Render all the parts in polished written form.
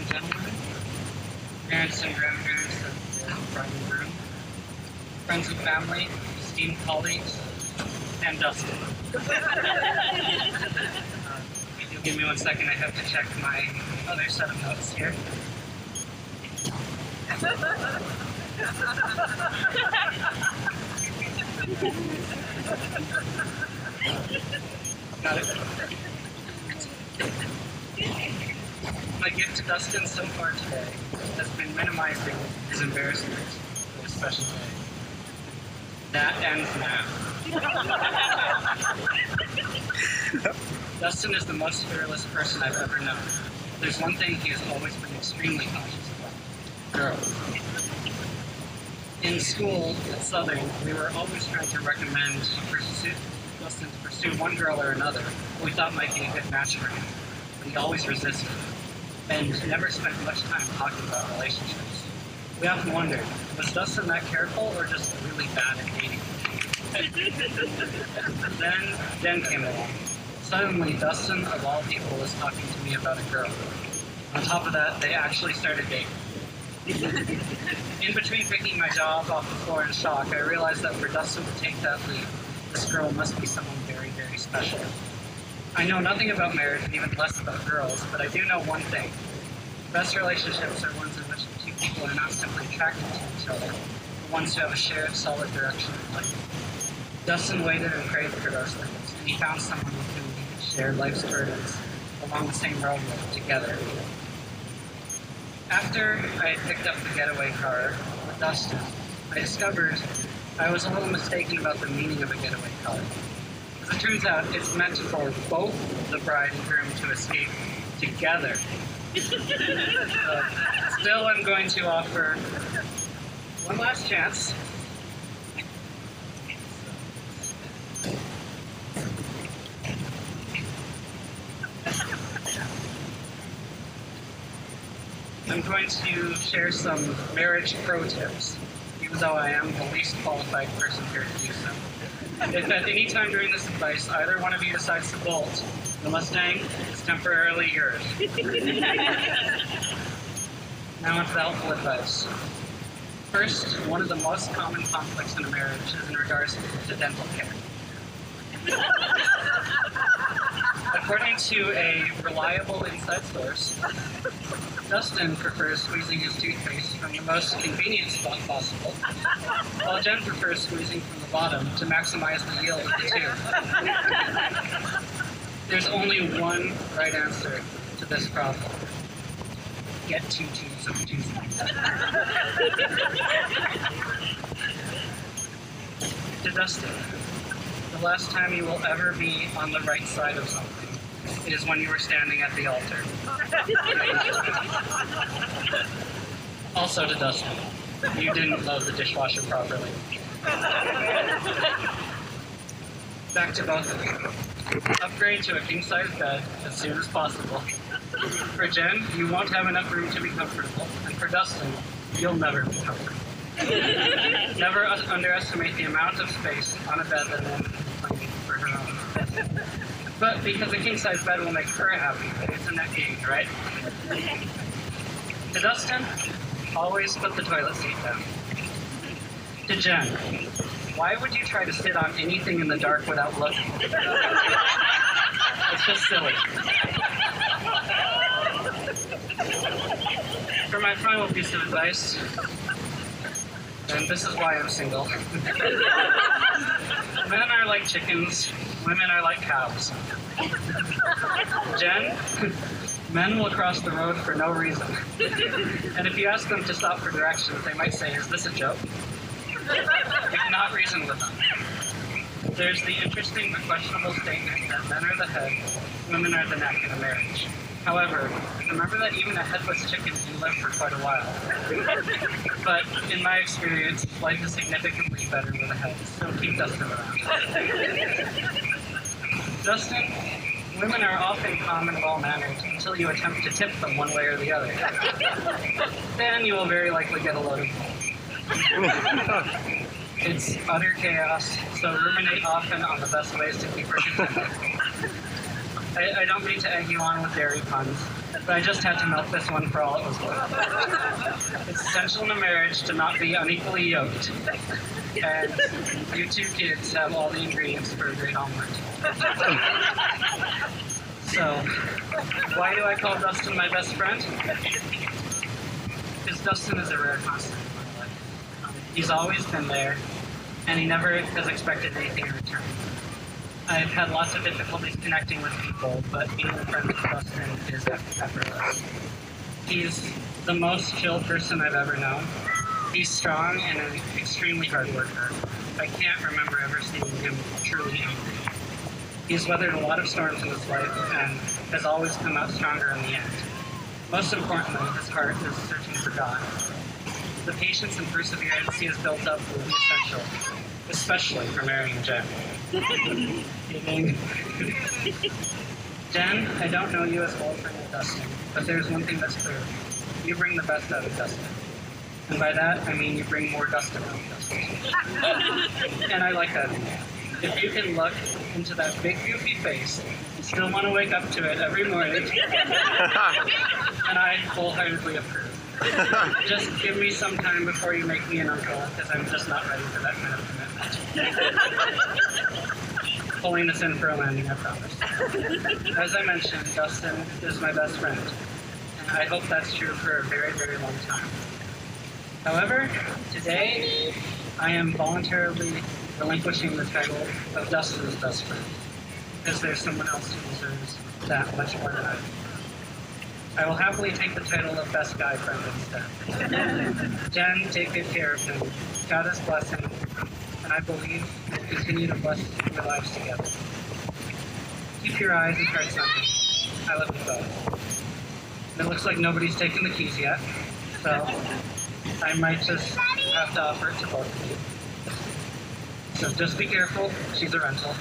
and gentlemen, parents and grandparents of the bride and groom, friends and family, esteemed colleagues, and Dustin. If you'll give me 1 second, I have to check my other set of notes here. Got it. My gift to Dustin so far today has been minimizing his embarrassment for this special day. That ends now. Dustin is the most fearless person I've ever known. There's one thing he has always been extremely cautious about: girls. In school at Southern, we were always trying to recommend Dustin to pursue one girl or another who we thought might be a good match for him, but he always resisted, and never spent much time talking about relationships. We often wondered, was Dustin that careful or just really bad at dating? Then Jen came along. Suddenly, Dustin, of all people, was talking to me about a girl. On top of that, they actually started dating. In between picking my job off the floor in shock, I realized that for Dustin to take that leap, this girl must be someone very, very special. I know nothing about marriage and even less about girls, but I do know one thing. The best relationships are ones in which the two people are not simply attracted to each other, but ones who have a shared, solid direction in life. Dustin waited and prayed for those things, and he found someone with whom he could share life's burdens along the same roadway together. After I had picked up the getaway car with Dustin, I discovered I was a little mistaken about the meaning of a getaway car. As it turns out, it's meant for both the bride and groom to escape together. Still, I'm going to offer one last chance. I'm going to share some marriage pro tips, even though I am the least qualified person here to do so. If at any time during this advice either one of you decides to bolt, the Mustang is temporarily yours. Now onto the helpful advice. First, one of the most common conflicts in a marriage is in regards to dental care. According to a reliable inside source, Dustin prefers squeezing his toothpaste from the most convenient spot possible, while Jen prefers squeezing from the bottom to maximize the yield of the tooth. There's only one right answer to this problem. Get 2 tubes of toothpaste. To Dustin, the last time you will ever be on the right side of something is when you were standing at the altar. Also to Dustin, you didn't load the dishwasher properly. Back to both of you. Upgrade to a king-size bed as soon as possible. For Jen, you won't have enough room to be comfortable, and for Dustin, you'll never be comfortable. Never underestimate the amount of space on a bed that a woman can claim for her own. But because a king-size bed will make her happy, it's a net gain, right? To Dustin, always put the toilet seat down. To Jen, why would you try to sit on anything in the dark without looking? It's just silly. For my final piece of advice, and this is why I'm single. Men are like chickens, women are like cows. Jen, men will cross the road for no reason. And if you ask them to stop for directions, they might say, "Is this a joke?" You cannot reason with them. There's the interesting but questionable statement that men are the head, women are the neck in a marriage. However, remember that even a headless chicken can live for quite a while. But in my experience, life is significantly better with a head, so keep Dustin around. Dustin, women are often calm and well-mannered until you attempt to tip them one way or the other. Then you will very likely get a load of bull. It's utter chaos, so ruminate often on the best ways to keep her contented. I don't mean to egg you on with dairy puns, but I just had to milk this one for all it was worth. It's essential in a marriage to not be unequally yoked. And you two kids have all the ingredients for a great omelet. So, why do I call Dustin my best friend? Because Dustin is a rare constant in my life. He's always been there, and he never has expected anything in return. I've had lots of difficulties connecting with people, but being a friend with Dustin is effortless. He's the most chill person I've ever known. He's strong and an extremely hard worker. I can't remember ever seeing him truly angry. He's weathered a lot of storms in his life and has always come out stronger in the end. Most importantly, his heart is searching for God. The patience and perseverance he has built up will be essential, especially for marrying Jen. Jen, I don't know you as well friend of Dustin, but there's one thing that's clear. You bring the best out of Dustin. And by that, I mean you bring more Dustin out of Dustin. And I like that. If you can look into that big goofy face, still want to wake up to it every morning, and I wholeheartedly approve. Just give me some time before you make me an uncle, because I'm just not ready for that kind of commitment. Pulling us in for a landing, I promise. As I mentioned, Dustin is my best friend, and I hope that's true for a very, very long time. However, today, I am voluntarily relinquishing the title of Dustin's best friend, because there's someone else who deserves that much more than I do. I will happily take the title of best guy friend instead. Jen, take good care of him. God is blessing, and I believe will continue to bless your lives together. Keep your eyes and hearts on me. I love you both. And it looks like nobody's taken the keys yet, so I might just have to offer it to both of you. So just be careful, she's a rental.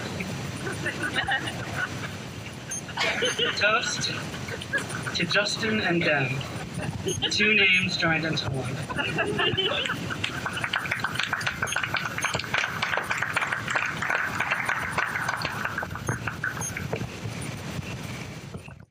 Toast to Justin and Den, two names joined into one.